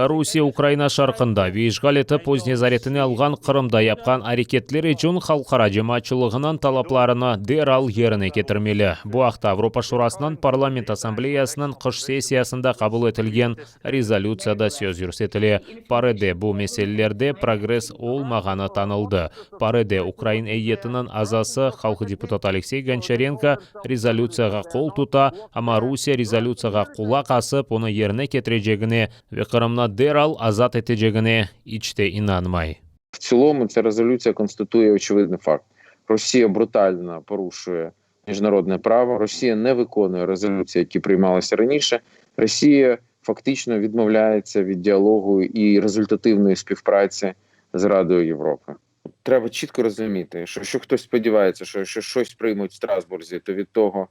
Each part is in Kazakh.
Русия Украина шарқында вишғал етіп өз незаретіне алған Қырымда япқан әрекетлері үшін халықара жамаатчылығынан талапларына дерал еріне кетірмелі. Бұл ақта Европа Шурасынан парламент ассамблеясының қыш сессиясында қабыл етілген резолюцияда сөз жүрсетілі. Пареде бұл меселелерде прогресс олмағаны танылды. Пареде Украин әйетінің азасы халқы депутат Алексей Гончаренко резолюцияға қол тута, ама Русия резолюцияға құлақ асып, оны еріне кетірежегіне Қырымна дерал азат етежегіне ичте інанмай. В цілому ця резолюція констатує очевидний факт. Росія брутально порушує міжнародне право, Росія не виконує резолюції, які приймалися раніше. Росія фактично відмовляється від діалогу і результативної співпраці з Радою Європи. Треба чітко розуміти, що якщо хтось сподівається, що щось приймуть в Страсбурзі, то від того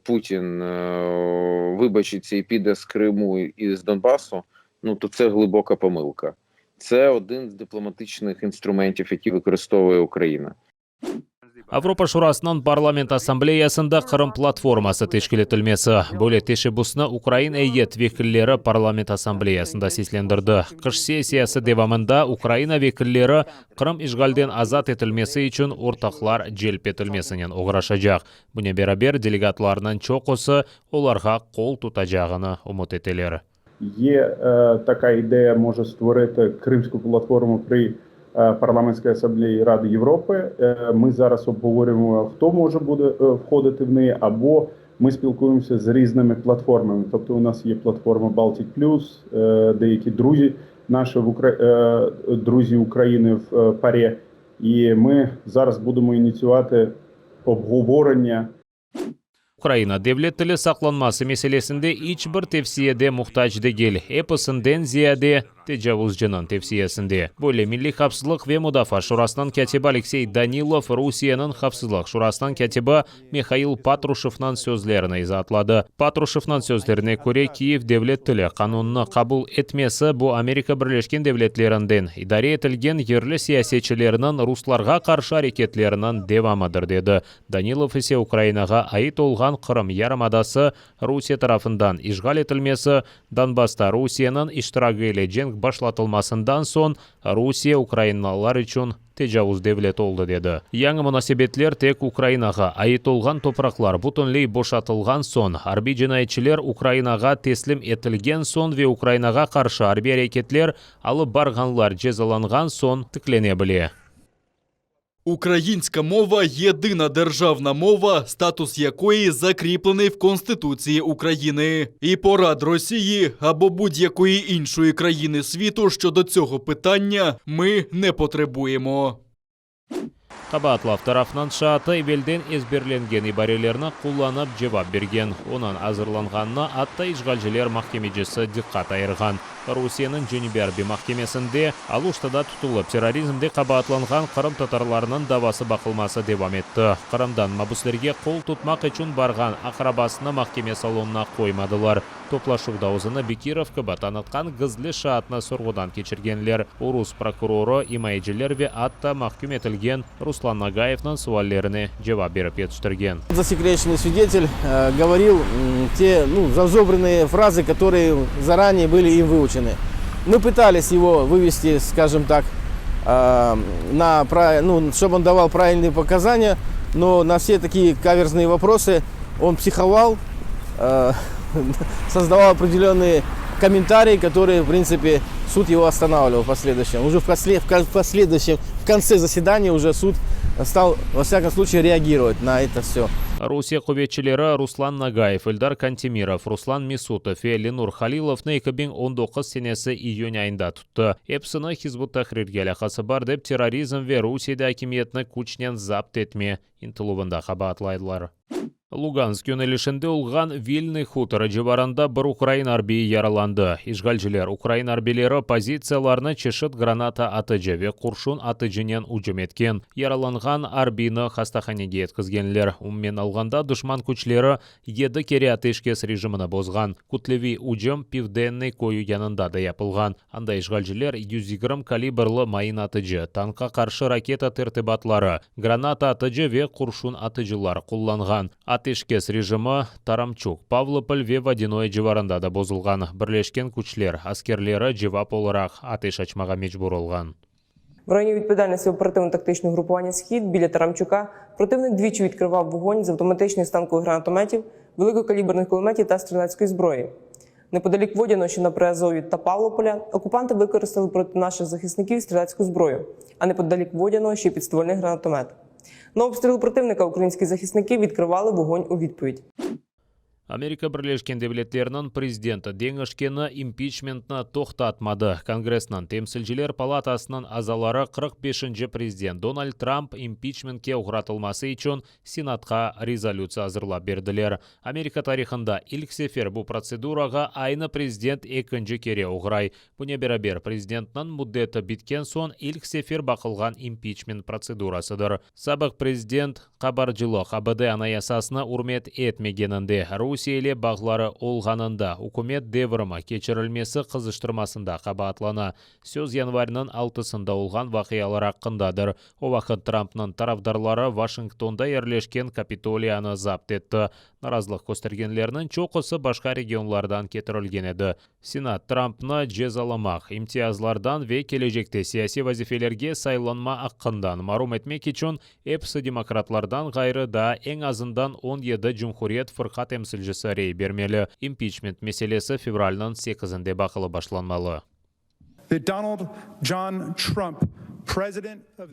Путін вибачиться і піде з Криму і з Донбасу, то це глибока помилка. Це один з дипломатичних інструментів, які використовує Україна. Европа Шурасынан парламент ассамблеясында Қырым платформасы тешкілетілмесі. Бөле тешебусны Украин әйет векіллері парламент ассамблеясында сеслендірді. Қыш сессиясы девамында Украина векіллері Қырым ишгалден азат етілмесі үшін ортақлар желп етілмесінен оғырашажақ. Бұне берабер делегатларынан чоқысы оларға қол тұтажағыны ұмыт етелер. Є така ідея, може створити Кримську платформу при Парламентській асамблеї Ради Європи. Ми зараз обговорюємо, хто може буде входити в неї, або ми спілкуємося з різними платформами. Тобто у нас є платформа Baltic+, деякі друзі, наші друзі України в ПАРЄ. І ми зараз будемо ініціювати обговорення. Украина devlet tili saqlanması meselesinde hiçbir tefsiyede muhtaç değil. Episinden ziyade tecavüzcünün tefsiyesinde. Böyle Milli Xavfsizlik ve Müdafaa Şurasının katibi Alexey Danilov, Rusiyanın Xavfsizlik Şurasının katibi Mikhail Patrushev'nin sözlerini izatladı. Patrushev'nin sözlerine göre Kiyev devlet tili kanununu kabul etmesi bu Amerika Birleşken Devletlerinden idare etilgen yerli siyasetçilerinin Ruslarga karşı hareketlerinin devamıdır dedi. Danilov ise Ukraynaga ait olgan Қырым ярымадасы Русия тарafından işgal etilmesi, Donbass'ta Rusiyanın iştirakı ile cenk başlatılmasından son Rusiya Ukraynalılar için tecavüz devlet oldu dedi. Yangi münasebetler tek Ukraynaga ait olgan topraklar butunlay boşatılgan son, harbiy jinoyatchilar Ukraynaga teslim etilgan son ve Ukraynaga qarshi harbiy hareketler alib barganlar jazolangan son tiklenebilir. Українська мова – єдина державна мова, статус якої закріплений в Конституції України. І порад Росії або будь-якої іншої країни світу щодо цього питання ми не потребуємо. Qabatlov tarafından şaatı evvelden ezberlengen ibarelerini kullanıp cevap bergen. Onun hazırlanğanına Atta işgalciler mahkemecisi dikkat ayırgan. Rusiyanın Cenübi mahkemesinde Aluştada tutulup terrorizmde qabatlanğan Qırım tatarlarının davası bakılması devam etti. Qırımdan mabuslerge kol tutmak için bargan akrabasını mahkeme salonuna koymadılar. Toplaşıqda o'zini Bekirovkada tanıtgan gizli şaatni sorgudan kechirganlar, Rus prokurori, imayjilar ve Atta mahkum etilgan Ruslan Nagayevning savollarini javob berib yetishtirgan. Засекреченный свидетель говорил те зазубренные фразы, которые заранее были им выучены. Мы пытались его вывести, скажем так, чтобы он давал правильные показания, но на все такие каверзные вопросы он психовал, создавал определенные комментарии, которые, в принципе, суд его останавливал в последующем. Уже в конце заседания уже суд стал, во всяком случае, реагировать на это все. Rusия kuvvetchilari Ruslan Nagayev, Eldar Kantemirov, Ruslan Mesutov ve Lenur Xalilovni 2019 senesi iyun ayında tuttu. Hepsini Hizbut Tahrirga aloqasi bor deb terrorizm ve Rusiyada hakimiyatni kuchdan zabt etme intiluvida xabarlaydilar. Lugansk yönelişinde olgan Vilny хутори civarında bir Ukrayn harbiyi yaralandı. İşgalciler Ukrayn harbileri pozitsiyalarını çeşit granata atıcı ve kurşun atıcının hücum etken. Yaralangan harbiyni hastaxonaga yetkazganlar. Umuman alganda dushman kuchleri 7 kere ateşkes rejimini bozgan. Kutlevi hücum Pivdenniy koyu yanında da yapılgan. Anda işgalciler 120 kalibrli mayın atıcı, tanka qarshi raketa tertibatlari, granata atıcı ve kurşun atıcılar kullangan. атышкес режимі Тарамчук, Павлополь ве Водяной жеварында да бозылған. Бірлешкен күчлер, аскерлері жевап оларақ атыш ачмаға мечбур олған. В районі відповідальності оперативно-тактичного групування «Схід» біля Тарамчука противник двічі відкривав вогонь з автоматичних станкових гранатометів, великокаліберних кулеметів та стрілецької зброї. Неподалік Водяного, що на Приазові та Павлополя, окупанти використали проти наших захисників стрілецьку зброю, а неподалік Водяного ще й підствольний гранатомет. На обстріл противника українські захисники відкривали вогонь у відповідь. Америка Бірлешкен Девлеттерінің президенті Деңішкені импичментна тоқтатмады. Конгрессынан темсілжілер палатасының азалары 45-ші президент Дональд Трамп импичментке ұғратылмасы үшін Сенатқа резолюция азырлап берділер. Америка тарихында ilk сефер бұл процедураға айны президент екінші кере ұғырай. Бұне берабер президентінің мұддеті біткен сон ilk сефер бақылған импичмент процедурасыдыр. Сабық президент қабаржылық АБД анаясасына урмет етмегенінде Русияле бағлары олғанында үкімет девірімі кечірілмесі қызыштырмасында қабатлана. Сөз январының 6-сында олған вақиялар аққындадыр. О вақыт Трампның тарафдарлары Вашингтонда ерлешкен Капитолияны запт етті. Наразылық көстергенлерінің чоқысы башқа регионлардан кетірілген еді. Сенат Трампны жезаламақ, имтиязлардан ве кележекте сияси вазифелерге сайланма аққындан марум етмек үшін эпсі демократлардан ғайры да ең азындан 17 Cumhuriyet фырқа темсілжісі рей бермелі. Импичмент меселесі февральның 8-інде бақылы башланмалы.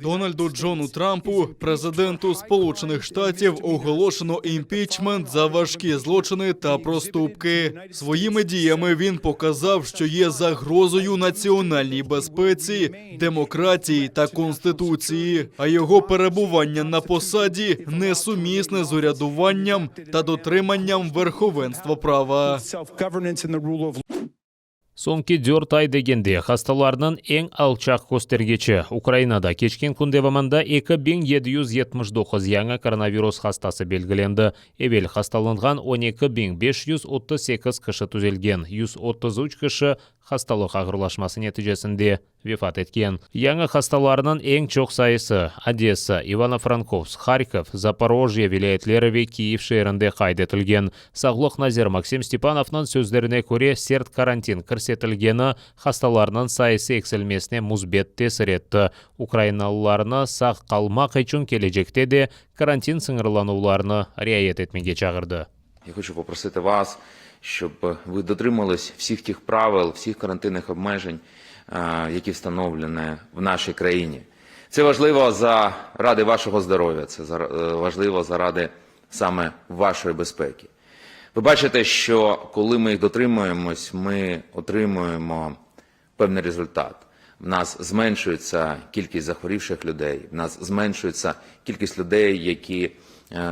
Дональду Джону Трампу, президенту Сполучених Штатів, оголошено імпічмент за важкі злочини та проступки. Своїми діями він показав, що є загрозою національній безпеці, демократії та конституції, а його перебування на посаді несумісне з урядуванням та дотриманням верховенства права. Соңки 4 ай дегенде хасталарының ең алчақ көстергечі. Украинада кечкен күндеваманда 2779 яңа коронавирус хастасы белгіленді. Эвел хасталынған 12538 кіші түзелген. 133 кіші хасталық ағырлашмасы нәтижесінде вефат еткен. Яңа хасталарының ең чоқ сайысы Одесса, Ивано-Франковск, Харьков, Запорожье вилаятлері ве Киев шерінде қайдетілген. Сағлық Назер Максим Степановның сөздеріне көре серт карантин кірсетілгені хасталарының сайысы экселмесіне мұзбет тесір етті. Украиналыларына сақ қалмақ үшін кележекте де карантин сыңырлануларына riayet етмеге чағырды. Я хочу попросити вас, щоб ви дотримались всіх тих правил, всіх карантинних обмежень, які встановлені в нашій країні. Це важливо заради вашого здоров'я, це важливо заради саме вашої безпеки. Ви бачите, що коли ми їх дотримуємось, ми отримуємо певний результат. В нас зменшується кількість захворівших людей, в нас зменшується кількість людей, які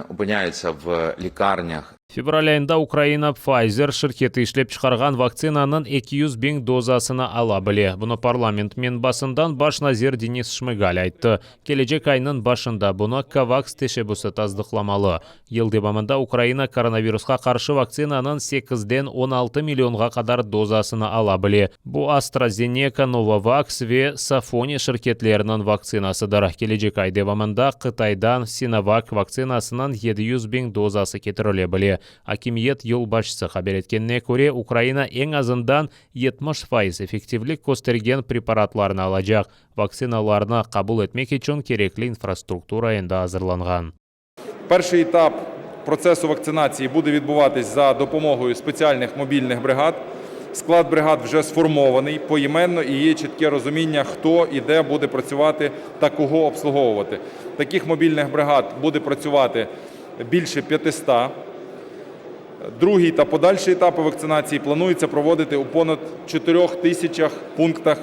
опиняються в лікарнях. Февраль айында Украина Pfizer шirketi ішлеп шығарған вакцинаның 200 000 дозасына ала біле. Бұны парламент мен басындан баш назир Денис Шмыгаль айтты. Кележек айның башында бұны Covax тешебісі таздықламалы. Ел дебамында Украина коронавирусқа қаршы вакцинаның 8-ден 16 миллионға қадар дозасына ала біле. Бұ AstraZeneca, Novavax ве Safoni шirketlерінің вакцинасыдыр. Кележек ай дебамында Қытайдан Sinovac вакцинасының 700 000 дозасы кетіріле біле. Акимиет ел башысы хабар еткеніне көре Украина ең азындан 70% эффективлік көстерген препаратларны алacak. Вакциналарны қабыл етмек үшін керекли инфраструктура енді азырланған. Перший етап процесу вакцинації буде відбуватись за допомогою спеціальних мобільних бригад. Склад бригад вже сформований поіменно і є чітке розуміння, хто і де буде працювати та кого обслуговувати. Таких мобільних бригад буде працювати більше 500. Другий та подальші етапи вакцинації планується проводити у понад 4000 пунктах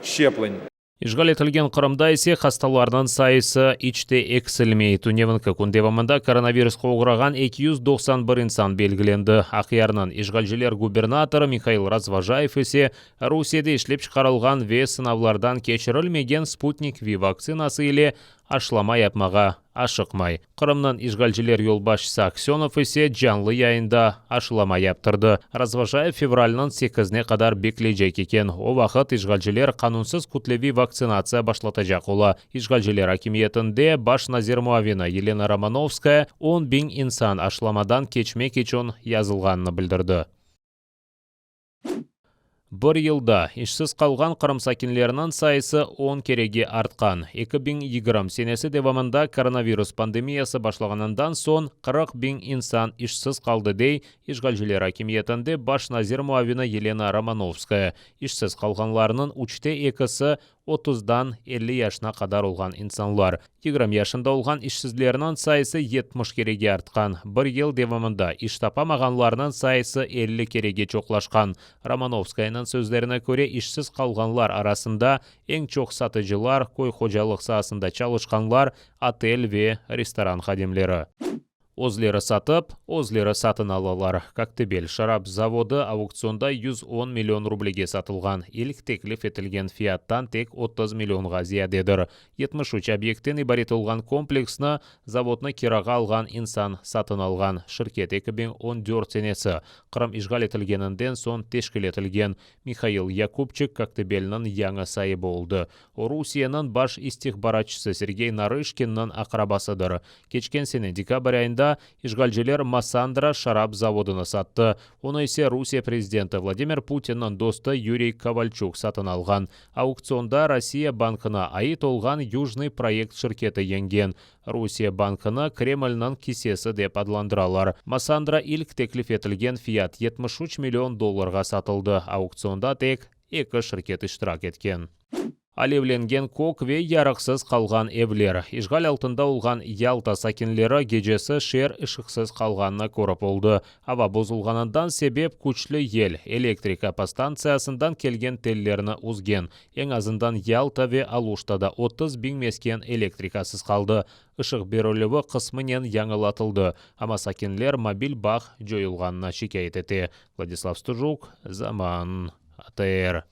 щеплень. Ишғал етілген Қырымда есе хасталарының сайысы ичте эксілмей. Туневінкі күндевамында коронавирусқа оғыраған 291 инсан белгіленді. Ақиярынан ишғалжелер губернаторы Михаил Разважаев есе Русияда ішлеп шығарылған ве сынавлардан кешірілмеген Спутник V вакцинасы еле ашламай апмаға ашықмай. Қырымнан ишгалчилер yolbaşçысы Аксенов ise canlı yayında ашыламай аптырды. Разважаев февральнын 8-не қадар беклейжек екен. О вақыт ишгалчилер канунсыз кутлеви вакцинация башлатажақ ола. Ишгалчилер акимиетінде баш назир муавина Елена Романовская 10 bin инсан ашламадан кечмек üçün yazылғанны білдірді. Бір елда ішсіз қалған Қырым сакинлерінің сайысы 10 кереге артқан. 2020 сенесі девамында коронавирус пандемиясы башлағанынан сон 40 bin инсан ішсіз қалды дей, ишгалчилер акимиетінде баш назир муавина Елена Романовская. Ішсіз қалғанларының 3-2-сы 30-дан 50 яшына қадар олған инсанлар. 20 яшында олған ішсізлерінің сайысы 70 кереге артқан. Бір ел девамында іш тапамағанларының сайысы 50 кереге чоқлашқан. Романовскаяның сөздеріне көре ішсіз қалғанлар арасында ең чоқ сатыжылар, қой қожалық сahasында çalışқанлар, отель ве ресторан хадимлері. Өзлері сатып, өзлері сатын алалар. Коктебель шарап заводы аукционда 110 миллион рублиге сатылған. Илік теклif етілген фияттан тек 30 миллионға зиядедір. 73 объекттен ибарет олған комплексны заводны кираға алған инсан сатын алған. Шirket 2014 сенесі. Қырым ишгал етілгенінден сон тешкіл етілген. Михаил Якубчик Коктебельнің яңы сайы болды. Русияның баш истихбаратчысы Сергей Нарышкинның ақрабасыдыр. Кечкен сені декабрь айында ишгалчилер Массандра шарап заводыны сатты. Оны ise Русия президенті Владимир Путинның досты Юрий Ковальчук сатын алған. Аукционда Россия банкына айыт олған Южный проект шirketi енген. Русия банкына Кремльнің кисесі деп адландыралар. Массандра ilk teklif етілген фият 73 миллион долларға сатылды. Аукционда тек 2 шirket иштирак еткен. Алевленген кок ве ярықсыз қалған евлер. Ишгал алтында олған Ялта сакинлері гежесі шер ышықсыз қалғанына көріп oldu. Ава бозылғанындан себеп күчлі ел электрика станциясындан келген теллеріні ұзген. Ең азындан Ялта ве Алуштада 30 bin мескен электрикасыз қалды. Işık берілігі қысмынен яңылатылды. Ама сакинлер мобиль бақ жойылғанына шикайет еті. Владислав Стужук, Заман, АТР.